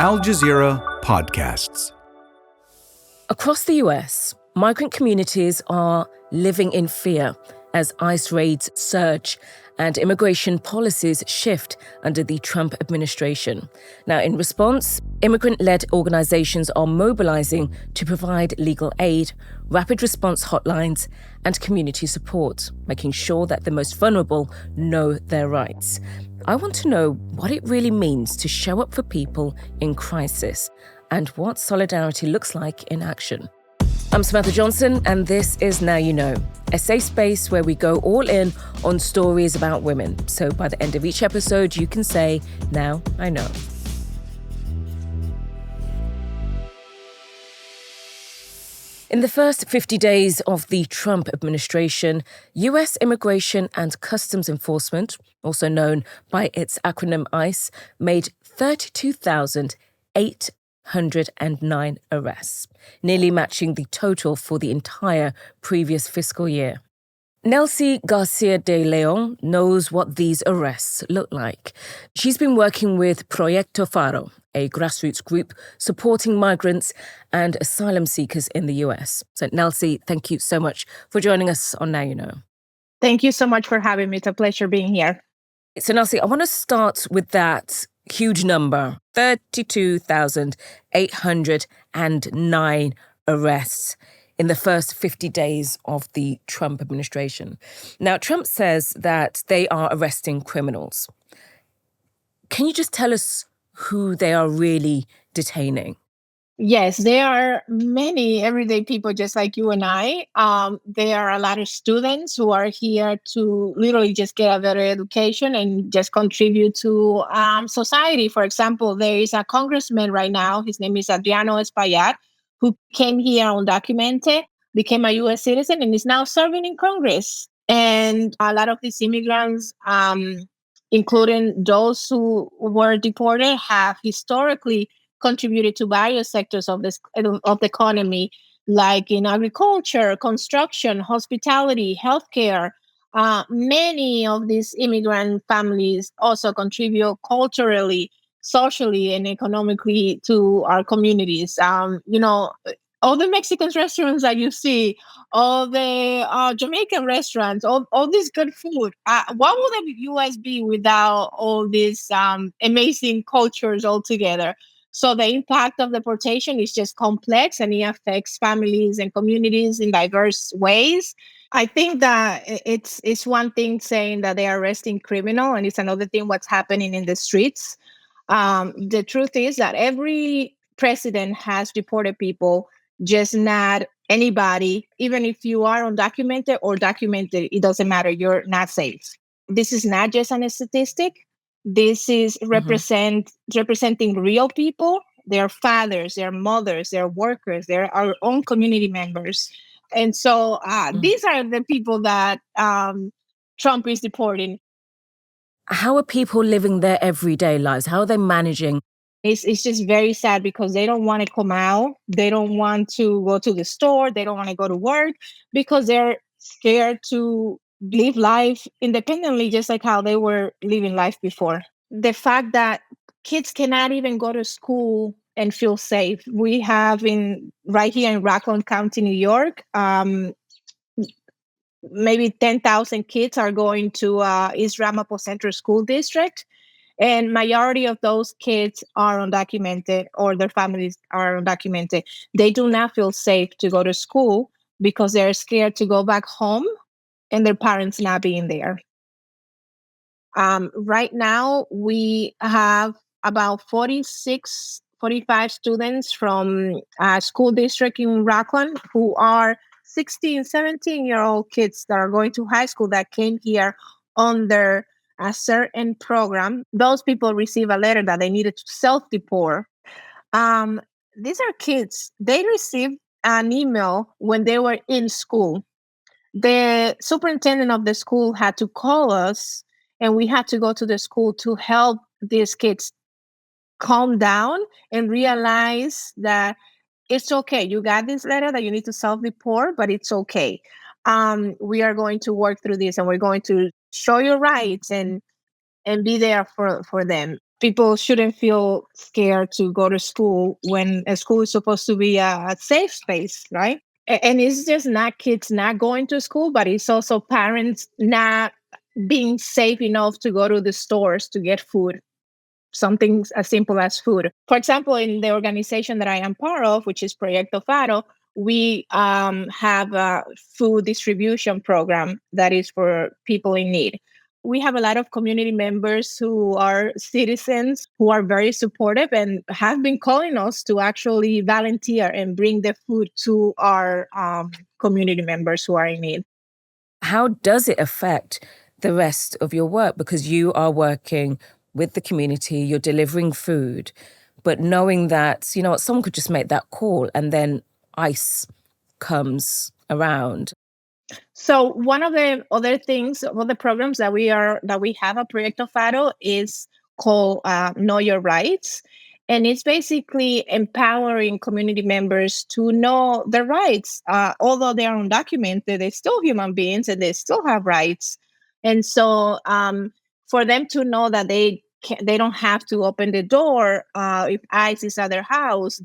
Al Jazeera Podcasts. Across the US, migrant communities are living in fear as ICE raids surge and immigration policies shift under the Trump administration. Now, in response, immigrant-led organizations are mobilizing to provide legal aid, rapid response hotlines, and community support, making sure that the most vulnerable know their rights. I want to know what it really means to show up for people in crisis and what solidarity looks like in action. I'm Samantha Johnson, and this is Now You Know, a safe space where we go all in on stories about women. So by the end of each episode, you can say, now I know. In the first 50 days of the Trump administration, US Immigration and Customs Enforcement, also known by its acronym ICE, made 32,809 arrests, nearly matching the total for the entire previous fiscal year. Nelcy Garcia De Leon knows what these arrests look like. She's been working with Proyecto Faro, a grassroots group supporting migrants and asylum seekers in the US. So, Nelcy, thank you so much for joining us on Now You Know. Thank you so much for having me. It's a pleasure being here. So, Nelcy, I want to start with that huge number, 32,809 arrests in the first 50 days of the Trump administration. Now, Trump says that they are arresting criminals. Can you just tell us who they are really detaining? Yes, there are many everyday people just like you and I. There are a lot of students who are here to literally just get a better education and just contribute to society. For example, there is a congressman right now. His name is Adriano Espaillat, who came here undocumented, became a U.S. citizen, and is now serving in Congress. And a lot of these immigrants, including those who were deported, have historically contributed to various sectors of the economy, like in agriculture, construction, hospitality, healthcare. Many of these immigrant families also contribute culturally, socially, and economically to our communities. All the Mexican restaurants that you see, all the Jamaican restaurants, all this good food. What would the U.S. be without all these amazing cultures altogether? So the impact of deportation is just complex, and it affects families and communities in diverse ways. I think that it's one thing saying that they are arresting criminal, and it's another thing what's happening in the streets. The truth is that every president has deported people, just not anybody. Even if you are undocumented or documented, it doesn't matter. You're not safe. This is not just a statistic. This is representing real people, their fathers, their mothers, their workers, their our own community members. And so these are the people that Trump is deporting. How are people living their everyday lives? How are they managing? It's just very sad because they don't want to come out. They don't want to go to the store. They don't want to go to work because they're scared to live life independently, just like how they were living life before. The fact that kids cannot even go to school and feel safe. We have right here in Rockland County, New York, maybe 10,000 kids are going to East Ramapo Central School District. And majority of those kids are undocumented, or their families are undocumented. They do not feel safe to go to school because they're scared to go back home and their parents not being there. Right now, we have about 45 students from a school district in Rockland who are 16, 17-year-old kids that are going to high school that came here under a certain program. Those people receive a letter that they needed to self-deport. These are kids. They received an email when they were in school. The superintendent of the school had to call us, and we had to go to the school to help these kids calm down and realize that it's okay. You got this letter that you need to self-deport, but it's okay. We are going to work through this, and we're going to show your rights and be there for them. People shouldn't feel scared to go to school when a school is supposed to be a safe space, right? And it's just not kids not going to school, but it's also parents not being safe enough to go to the stores to get food, something as simple as food. For example, in the organization that I am part of, which is Proyecto Faro, we have a food distribution program that is for people in need. We have a lot of community members who are citizens who are very supportive and have been calling us to actually volunteer and bring the food to our community members who are in need. How does it affect the rest of your work? Because you are working with the community, you're delivering food, but knowing that, you know what, someone could just make that call and then ICE comes around. So one of the other things, one of the programs that we have at Proyecto Faro is called Know Your Rights. And it's basically empowering community members to know their rights. Although they are undocumented, they're still human beings and they still have rights. And so for them to know that they don't have to open the door if ICE is at their house,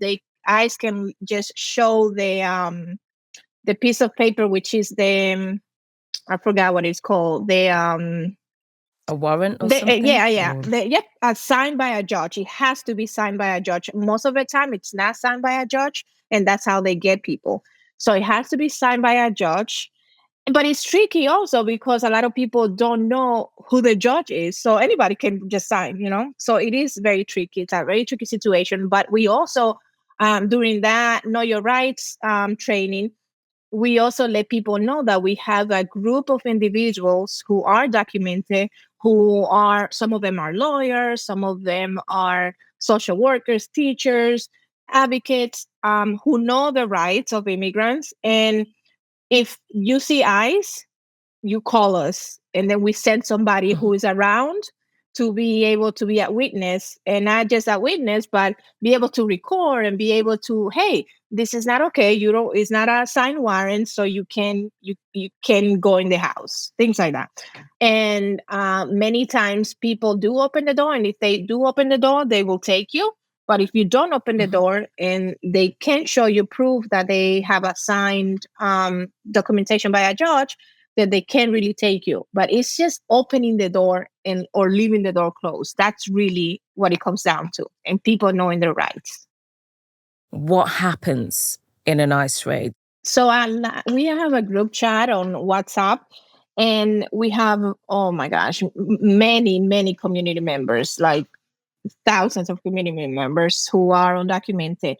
ICE can just show the piece of paper, which is I forgot what it's called. A warrant or something? Signed by a judge. It has to be signed by a judge. Most of the time, it's not signed by a judge, and that's how they get people. So it has to be signed by a judge. But it's tricky also because a lot of people don't know who the judge is. So anybody can just sign, you know? So it is very tricky. It's a very tricky situation. But we also, during that Know Your Rights training, we also let people know that we have a group of individuals who are documented, some of them are lawyers, some of them are social workers, teachers, advocates, who know the rights of immigrants. And if you see ICE, you call us, and then we send somebody who is around to be able to be a witness, and not just a witness, but be able to record and be able to, hey, this is not okay. It's not a signed warrant, so you can go in the house, things like that. And many times people do open the door, and if they do open the door, they will take you. But if you don't open the door and they can't show you proof that they have a signed documentation by a judge, that they can't really take you. But it's just opening the door or leaving the door closed. That's really what it comes down to, and people knowing their rights. What happens in an ICE raid? So we have a group chat on WhatsApp, and we have, oh my gosh, many community members, like thousands of community members who are undocumented.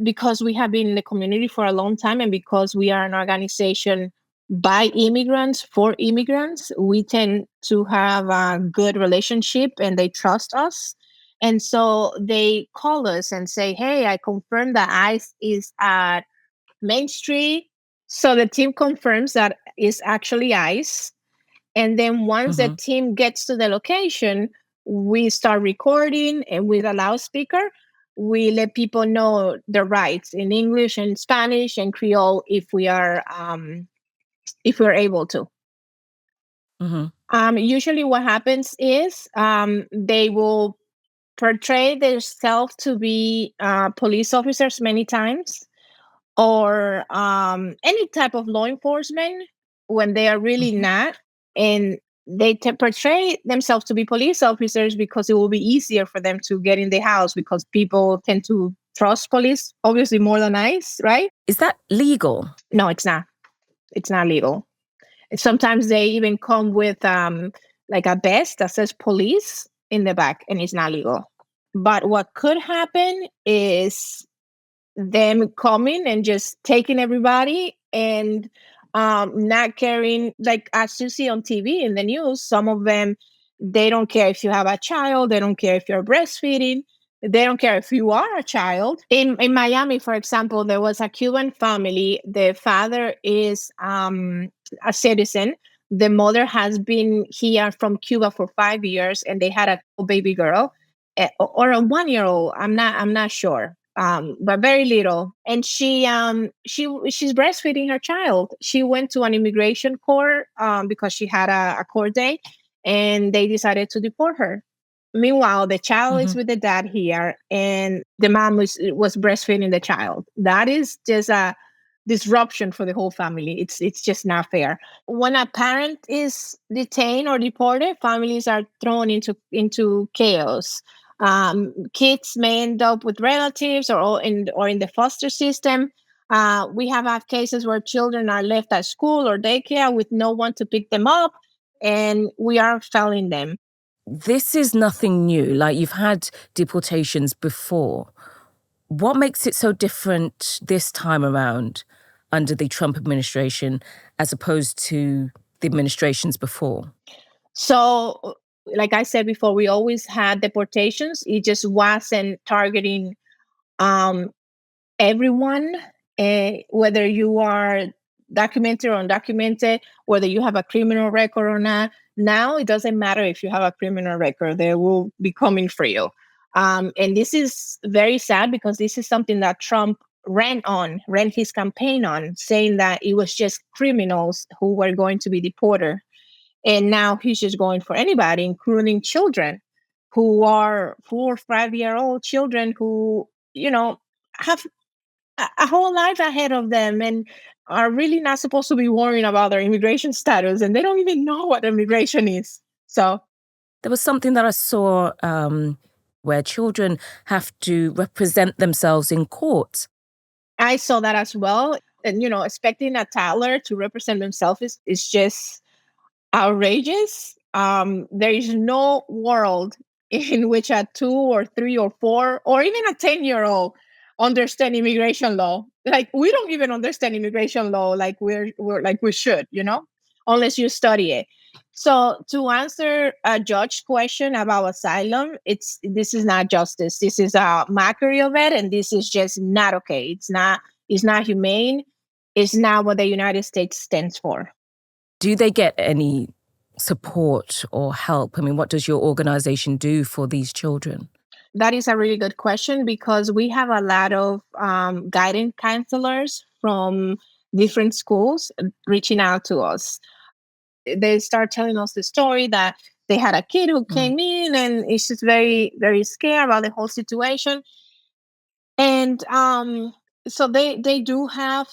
Because we have been in the community for a long time, and because we are an organization by immigrants for immigrants, we tend to have a good relationship and they trust us. And so they call us and say, hey, I confirm that ICE is at Main Street. So the team confirms that it's actually ICE. And then once the team gets to the location, we start recording, and with a loudspeaker, we let people know their rights in English and Spanish and Creole if we're able to. Usually what happens is they will portray themselves to be police officers many times, or any type of law enforcement when they are really not. And they portray themselves to be police officers because it will be easier for them to get in the house, because people tend to trust police, obviously, more than ICE, right? Is that legal? No, it's not. It's not legal. Sometimes they even come with like a vest that says police in the back, and it's not legal. But what could happen is them coming and just taking everybody and not caring, like as you see on TV in the news. Some of them, they don't care if you have a child, they don't care if you're breastfeeding, they don't care if you are a child. In Miami, for example, there was a Cuban family. The father is a citizen. The mother has been here from Cuba for 5 years, and they had a baby girl, or a 1-year-old. I'm not sure. But very little. And she's breastfeeding her child. She went to an immigration court because she had a court date, and they decided to deport her. Meanwhile, the child is with the dad here, and the mom was breastfeeding the child. That is just a disruption for the whole family. It's just not fair. When a parent is detained or deported, families are thrown into chaos. Kids may end up with relatives or in the foster system. We have had cases where children are left at school or daycare with no one to pick them up, and we are failing them. This is nothing new. Like, you've had deportations before. What makes it so different this time around under the Trump administration as opposed to the administrations before? So, like I said before, we always had deportations. It just wasn't targeting um, everyone, whether you are documented or undocumented, whether you have a criminal record or not. Now it doesn't matter if you have a criminal record; they will be coming for you. And this is very sad because this is something that Trump ran his campaign on, saying that it was just criminals who were going to be deported. And now he's just going for anybody, including children who are 4 or 5-year-old children who, have a whole life ahead of them and are really not supposed to be worrying about their immigration status. And they don't even know what immigration is. So there was something that I saw where children have to represent themselves in court. I saw that as well. And, expecting a toddler to represent themselves is just outrageous. There is no world in which a 2 or 3 or 4 or even a 10-year-old understand immigration law. Like, we don't even understand immigration law like we're like we should, unless you study it. So to answer a judge's question about asylum, this is not justice. This is a mockery of it, and this is just not okay. It's not humane. It's not what the United States stands for. Do they get any support or help? I mean, what does your organization do for these children? That is a really good question because we have a lot of guidance counselors from different schools reaching out to us. They start telling us the story that they had a kid who came in and it's just very, very scared about the whole situation. And so they do have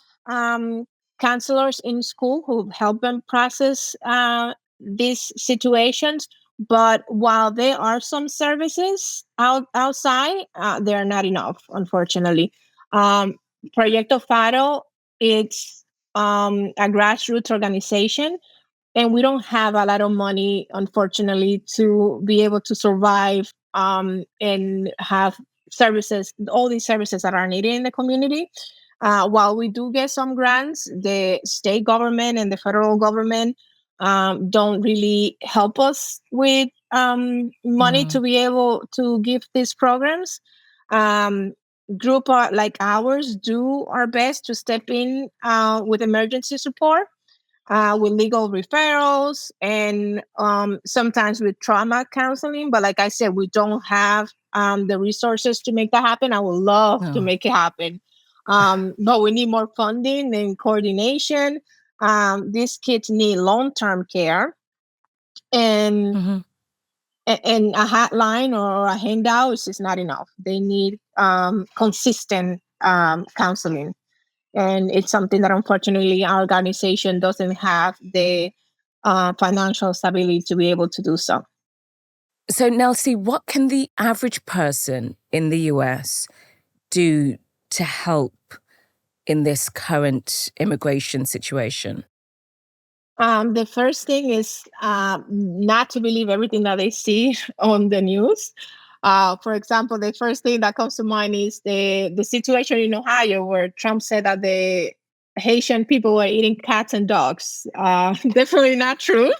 counselors in school who help them process these situations. But while there are some services outside, they are not enough, unfortunately. Proyecto Faro, it's a grassroots organization, and we don't have a lot of money, unfortunately, to be able to survive and have services, all these services that are needed in the community. While we do get some grants, the state government and the federal government don't really help us with money to be able to give these programs. Group like ours do our best to step in with emergency support, with legal referrals, and sometimes with trauma counseling. But like I said, we don't have the resources to make that happen. I would love to make it happen. But we need more funding and coordination. These kids need long-term care, and and a hotline or a handout is just not enough. They need consistent counseling. And it's something that, unfortunately, our organization doesn't have the financial stability to be able to do so. So, Nelcy, what can the average person in the US do to help in this current immigration situation? The first thing is not to believe everything that they see on the news. For example, the first thing that comes to mind is the situation in Ohio where Trump said that the Haitian people were eating cats and dogs. Definitely not true.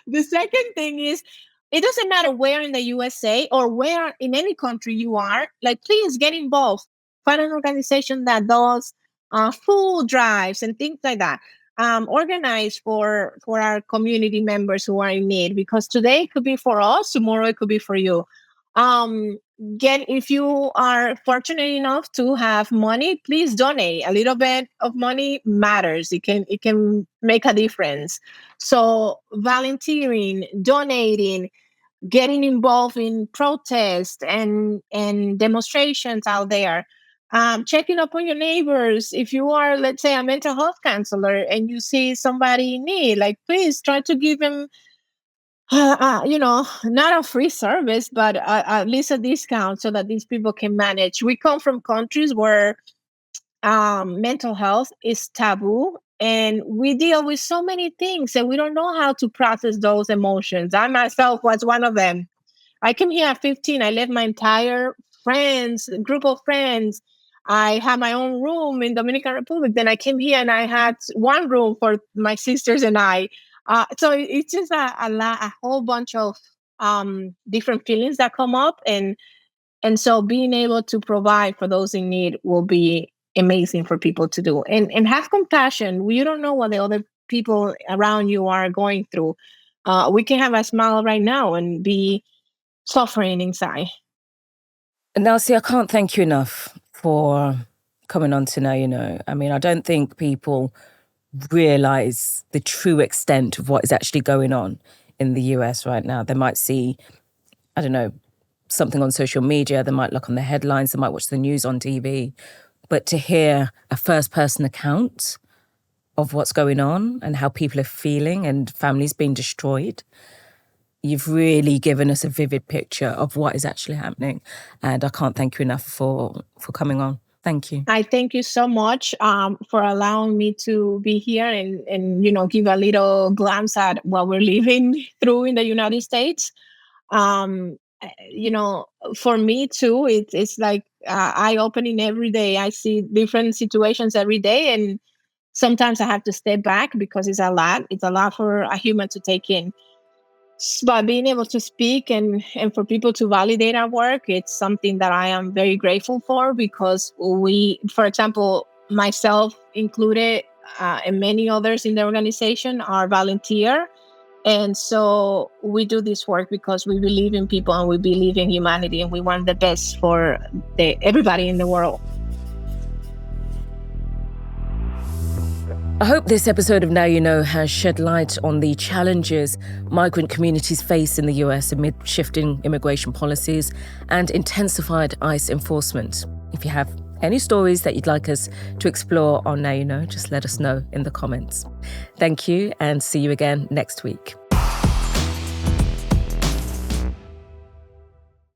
The second thing is, it doesn't matter where in the USA or where in any country you are, like, please get involved. Find an organization that does food drives and things like that. Organize for our community members who are in need, because today it could be for us, tomorrow it could be for you. If you are fortunate enough to have money, please donate. A little bit of money matters. It can make a difference. So volunteering, donating, getting involved in protests and demonstrations out there. Checking up on your neighbors. If you are, let's say, a mental health counselor and you see somebody in need, like, please try to give them, not a free service, but at least a discount so that these people can manage. We come from countries where mental health is taboo, and we deal with so many things and we don't know how to process those emotions. I myself was one of them. I came here at 15. I left my entire group of friends. I had my own room in Dominican Republic. Then I came here and I had one room for my sisters and I. So it's just a whole bunch of different feelings that come up, and so being able to provide for those in need will be amazing for people to do, and have compassion. You don't know what the other people around you are going through. We can have a smile right now and be suffering inside. Nelcy, I can't thank you enough for coming on to Now You Know. I mean, I don't think people realize the true extent of what is actually going on in the US right now. They might see, I don't know, something on social media, they might look on the headlines, they might watch the news on TV, but to hear a first-person account of what's going on and how people are feeling and families being destroyed, you've really given us a vivid picture of what is actually happening. And I can't thank you enough for coming on. Thank you. I thank you so much for allowing me to be here and give a little glance at what we're living through in the United States. For me too, it's like eye-opening every day. I see different situations every day, and sometimes I have to step back because it's a lot. It's a lot for a human to take in. But being able to speak and for people to validate our work, it's something that I am very grateful for, because we, for example, myself included, and many others in the organization are volunteer. And so we do this work because we believe in people and we believe in humanity, and we want the best for everybody in the world. I hope this episode of Now You Know has shed light on the challenges migrant communities face in the US amid shifting immigration policies and intensified ICE enforcement. If you have any stories that you'd like us to explore on Now You Know, just let us know in the comments. Thank you, and see you again next week.